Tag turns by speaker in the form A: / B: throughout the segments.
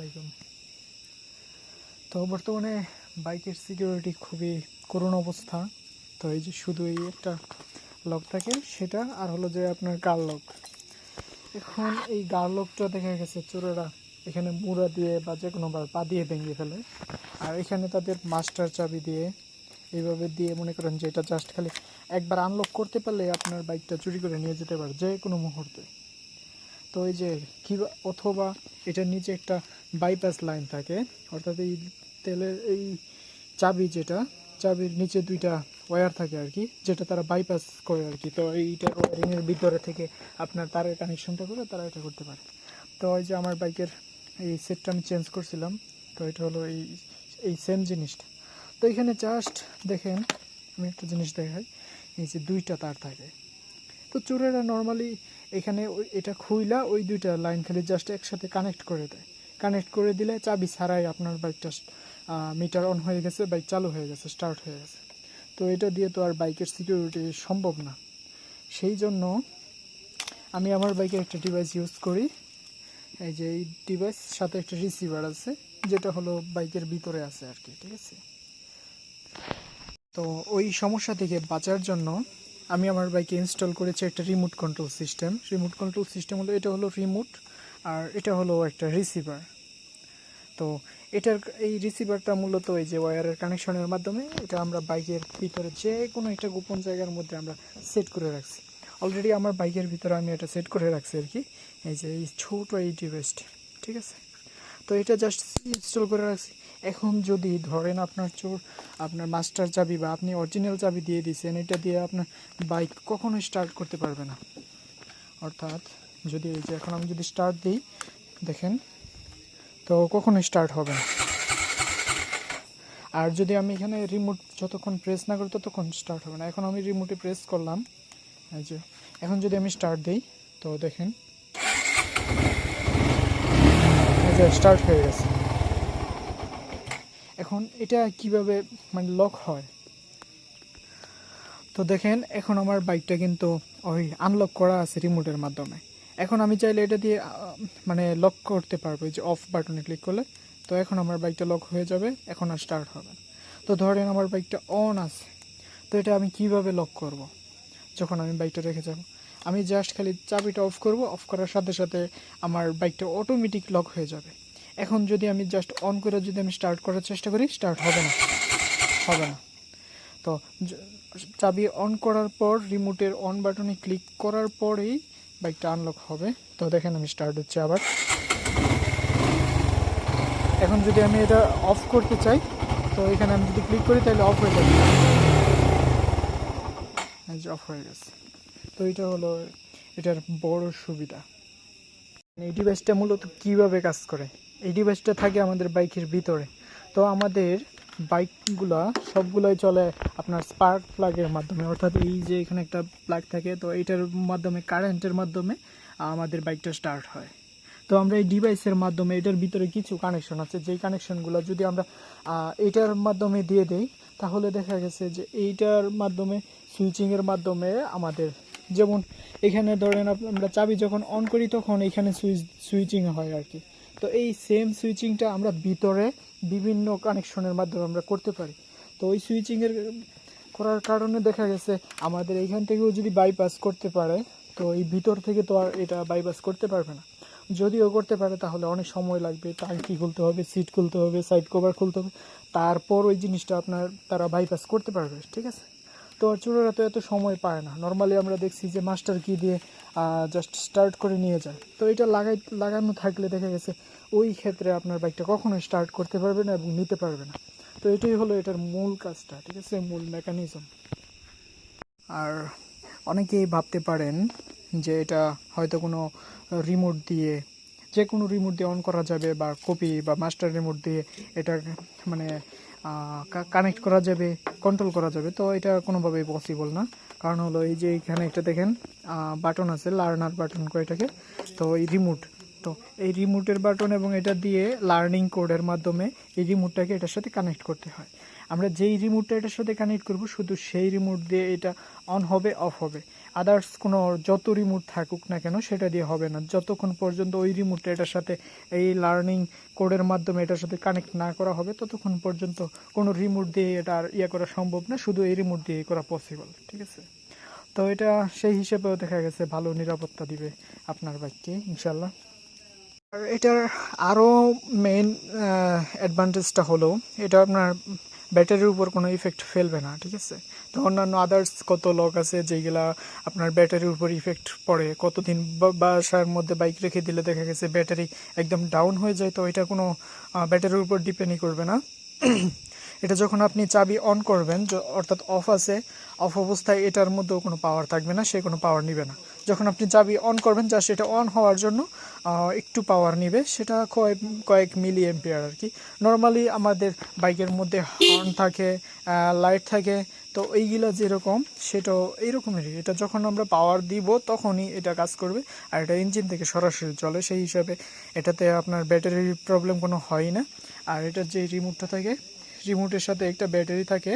A: আলাইকুম। তো বর্তমানে বাইকের সিকিউরিটি খুবই করুণ অবস্থা। তো এই যে শুধু এই একটা লক থাকে সেটা, আর হলো যে আপনার গার লক। এখন এই গার লকটা দেখা গেছে চোরেরা এখানে মুড়া দিয়ে বা যে কোনোভাবে পা দিয়ে ভেঙে ফেলে, আর এখানে তাদের মাস্টার চাবি দিয়ে এইভাবে দিয়ে মনে করেন যে এটা জাস্ট খালি একবার আনলক করতে পারলে আপনার বাইকটা চুরি করে নিয়ে যেতে পারে যে কোনো মুহূর্তে। তো এই যে কি, অথবা এটার নিচে একটা বাইপাস লাইন থাকে, অর্থাৎ এই তেলের এই চাবি, যেটা চাবির নিচে দুইটা ওয়্যার থাকে আর কি, যেটা তারা বাইপাস করে আর কি। তো এইটার ওয়্যারিংয়ের ভিতরে থেকে আপনার তারের কানেকশনটা করে তারা এটা করতে পারে। তো এই যে আমার বাইকের এই সেটটা আমি চেঞ্জ করছিলাম, তো এটা হলো এই এই সেম জিনিসটা। তো এখানে জাস্ট দেখেন, আমি একটা জিনিস দেখাই, এই যে দুইটা তার থাকে। তো চোরেরা নর্মালি এখানে এটা খুইলা ওই দুইটা লাইন খালি জাস্ট একসাথে কানেক্ট করে দেয়। কানেক্ট করে দিলে চাবি ছাড়াই আপনার বাইকটা মিটার অন হয়ে গেছে, বাইক চালু হয়ে গেছে, স্টার্ট হয়ে গেছে। তো এটা দিয়ে তো আর বাইকের সিকিউরিটি সম্ভব না। সেই জন্য আমি আমার বাইকে একটা ডিভাইস ইউজ করি। এই যে এই ডিভাইস সাথে একটা রিসিভার আছে, যেটা হলো বাইকের ভিতরে আছে আর কি, ঠিক আছে। তো ওই সমস্যা থেকে বাঁচার জন্য আমি আমার বাইকে ইনস্টল করেছি একটা remote control system. Remote control system হলো, এটা হলো রিমোট, আর এটা হলো একটা রিসিভার। তো এটার এই রিসিভারটা মূলত এই যে ওয়্যারের কানেকশনের মাধ্যমে এটা আমরা বাইকের ভিতরে যে কোনো একটা গোপন জায়গার মধ্যে আমরা সেট করে রাখছি। অলরেডি আমার বাইকের ভিতরে আমি এটা সেট করে রাখছি আর কি, এই যে এই ছোটো এই ডিভাইসটি, ঠিক আছে। তো এটা জাস্ট ইনস্টল করে রাখছি। এখন যদি ধরেন আপনার চোর আপনার মাস্টার চাবি বা আপনি অরিজিনাল চাবি দিয়ে দিয়েছেন, এটা দিয়ে আপনার বাইক কখনোই স্টার্ট করতে পারবে না। অর্থাৎ যদি এই যে এখন আমি যদি স্টার্ট দিই, দেখেন, তো কখনোই স্টার্ট হবে না। আর যদি আমি এখানে রিমোট যতক্ষণ প্রেস না করি ততক্ষণ স্টার্ট হবে না। এখন আমি রিমোটে প্রেস করলাম, এই যে এখন যদি আমি স্টার্ট দিই, তো দেখেন এই যে স্টার্ট হয়ে গেছে। এখন এটা কিভাবে মানে লক হয়, তো দেখেন এখন আমার বাইকটা কিন্তু ওই আনলক করা আছে রিমোটের মাধ্যমে। এখন আমি চাইলে এটা দিয়ে মানে লক করতে পারবো, যে অফ বাটনে ক্লিক করলে। তো এখন আমার বাইকটা লক হয়ে যাবে, এখন আর স্টার্ট হবে না। তো ধরেন আমার বাইকটা অন আছে, তো এটা আমি কিভাবে লক করব? যখন আমি বাইকটা রেখে যাব, আমি জাস্ট খালি চাবিটা অফ করব, অফ করার সাথে সাথে আমার বাইকটা অটোমেটিক লক হয়ে যাবে। এখন যদি আমি জাস্ট অন করে যদি আমি স্টার্ট করার চেষ্টা করি, স্টার্ট হবে না, হবে না। তো চাবি অন করার পর রিমোটের অন বাটনে ক্লিক করার পরেই বাইকটা আনলক হবে। তো দেখেন আমি স্টার্ট হচ্ছে আবার। এখন যদি আমি এটা অফ করতে চাই, তো এখানে আমি যদি ক্লিক করি তাহলে অফ হয়ে যাবে, অফ হয়ে গেছে। তো এটা হলো এটার বড় সুবিধা। এই ডিভাইসটা মূলত কীভাবে কাজ করে, এই ডিভাইসটা থাকে আমাদের বাইকের ভিতরে। তো আমাদের বাইকগুলা সবগুলোই চলে আপনার স্পার্ক প্লাগের মাধ্যমে, অর্থাৎ এই যে এখানে একটা প্লাগ থাকে, তো এইটার মাধ্যমে কারেন্টের মাধ্যমে আমাদের বাইকটা স্টার্ট হয়। তো আমরা এই ডিভাইসের মাধ্যমে এটার ভিতরে কিছু কানেকশন আছে, যেই কানেকশনগুলো যদি আমরা এইটার মাধ্যমে দিয়ে দেই, তাহলে দেখা গেছে যে এইটার মাধ্যমে সুইচিংয়ের মাধ্যমে আমাদের, যেমন এখানে ধরেন আমরা চাবি যখন অন করি তখন এখানে সুইচিং হয় আর কি। তো এই সেম সুইচিংটা আমরা ভিতরে বিভিন্ন কানেকশনের মাধ্যমে আমরা করতে পারি। তো ওই সুইচিংয়ের করার কারণে দেখা গেছে আমাদের এইখান থেকেও যদি বাইপাস করতে পারে, তো এই ভিতর থেকে তো আর এটা বাইপাস করতে পারবে না। যদিও করতে পারে তাহলে অনেক সময় লাগবে, টাঙ্কি খুলতে হবে, সিট খুলতে হবে, সাইড কভার খুলতে হবে, তারপর ওই জিনিসটা আপনার তারা বাইপাস করতে পারবে, ঠিক আছে। তো আর চোরেরা তো এত সময় পায় না। নর্মালি আমরা দেখছি যে মাস্টার কি দিয়ে জাস্ট স্টার্ট করে নিয়ে যায়। তো এটা লাগানো থাকলে দেখা গেছে ওই ক্ষেত্রে আপনার বাইকটা কখনোই স্টার্ট করতে পারবে না এবং নিতে পারবে না। তো এটাই হলো এটার মূল কাজটা, ঠিক আছে, মূল মেকানিজম। আর অনেকেই ভাবতে পারেন যে এটা হয়তো কোনো রিমোট দিয়ে, যে কোনো রিমোট দিয়ে অন করা যাবে, বা কপি বা মাস্টার রিমোট দিয়ে এটা মানে কানেক্ট করা যাবে, কন্ট্রোল করা যাবে। তো এটা কোনোভাবেই পসিবল না। কারণ হলো এই যে এখানে একটা দেখেন বাটন আছে, লার্নার বাটন করে এটাকে। তো এই রিমোট, তো এই রিমোটের বাটন এবং এটা দিয়ে লার্নিং কোডের মাধ্যমে এই রিমোটটাকে এটার সাথে কানেক্ট করতে হয়। আমরা যেই রিমোটটা এটার সাথে কানেক্ট করব শুধু সেই রিমোট দিয়ে এটা অন হবে অফ হবে। আদার্স কোনো যত রিমোট থাকুক না কেন সেটা দিয়ে হবে না, যতক্ষণ পর্যন্ত ওই রিমোটটা এটার সাথে এই লার্নিং কোডের মাধ্যমে এটার সাথে কানেক্ট না করা হবে ততক্ষণ পর্যন্ত কোনো রিমোট দিয়ে এটা আর ইয়ে করা সম্ভব না, শুধু এই রিমোট দিয়ে করা পসিবল। ঠিক আছে, তো এটা সেই হিসেবেও দেখা গেছে ভালো নিরাপত্তা দিবে আপনার বাইককে ইনশাল্লাহ। আর এটার আরও মেইন অ্যাডভান্টেজটা হলো এটা আপনার ব্যাটারির উপর কোনো ইফেক্ট ফেলবে না। ঠিক আছে, তো অন্যান্য আদার্স কত লক আছে যেগুলা আপনার ব্যাটারির উপর ইফেক্ট পড়ে, কতদিন বাসার মধ্যে বাইক রেখে দিলে দেখা গেছে ব্যাটারি একদম ডাউন হয়ে যায়, তো এটা কোনো ব্যাটারির উপর ডিপেন্ডই করবে না। এটা যখন আপনি চাবি অন করবেন, অর্থাৎ অফ আছে, অফ অবস্থায় এটার মধ্যেও কোনো পাওয়ার থাকবে না, সে কোনো পাওয়ার নিবে না। যখন আপনি চাবি অন করবেন জাস্ট এটা অন হওয়ার জন্য একটু পাওয়ার নিবে, সেটা কয়েক মিলি এম্পিয়ার আর কি। নর্মালি আমাদের বাইকের মধ্যে হর্ন থাকে, লাইট থাকে, তো এইগুলো যেরকম সেটাও এইরকমেরই। এটা যখন আমরা পাওয়ার দিব তখনই এটা কাজ করবে, আর এটা ইঞ্জিন থেকে সরাসরি চলে, সেই হিসাবে এটাতে আপনার ব্যাটারির প্রবলেম কোনো হয় না। আর এটার যে রিমোটটা থাকে, রিমোটের সাথে একটা ব্যাটারি থাকে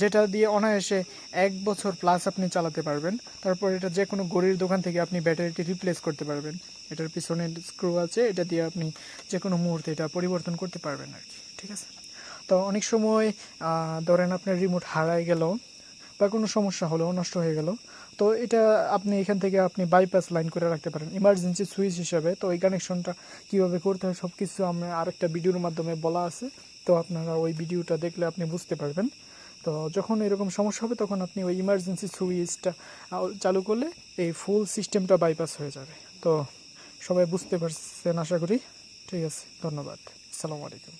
A: যেটা দিয়ে অনায়াসে 1 বছর প্লাস আপনি চালাতে পারবেন। তারপর এটা যে কোনো ঘড়ির দোকান থেকে আপনি ব্যাটারিটি রিপ্লেস করতে পারবেন। এটার পিছনে স্ক্রু আছে, এটা দিয়ে আপনি যে কোনো মুহূর্তে এটা পরিবর্তন করতে পারবেন আর কি। ঠিক আছে, তো অনেক সময় ধরেন আপনার রিমোট হারায় গেল বা কোনো সমস্যা হলো, নষ্ট হয়ে গেল, তো এটা আপনি এখান থেকে আপনি বাইপাস লাইন করে রাখতে পারেন ইমার্জেন্সি সুইচ হিসাবে। তো এই কানেকশনটা কীভাবে করতে হয় সব কিছু আমরা আরেকটা ভিডিওর মাধ্যমে বলা আছে, তো আপনারা ওই ভিডিওটা দেখলে আপনি বুঝতে পারবেন। তো যখন এরকম সমস্যা হবে তখন আপনি ওই ইমার্জেন্সি সুইচটা চালু করলে এই ফুল সিস্টেমটা বাইপাস হয়ে যাবে। তো সবাই বুঝতে পারছেন আশা করি। ঠিক আছে, ধন্যবাদ, আসসালামু আলাইকুম।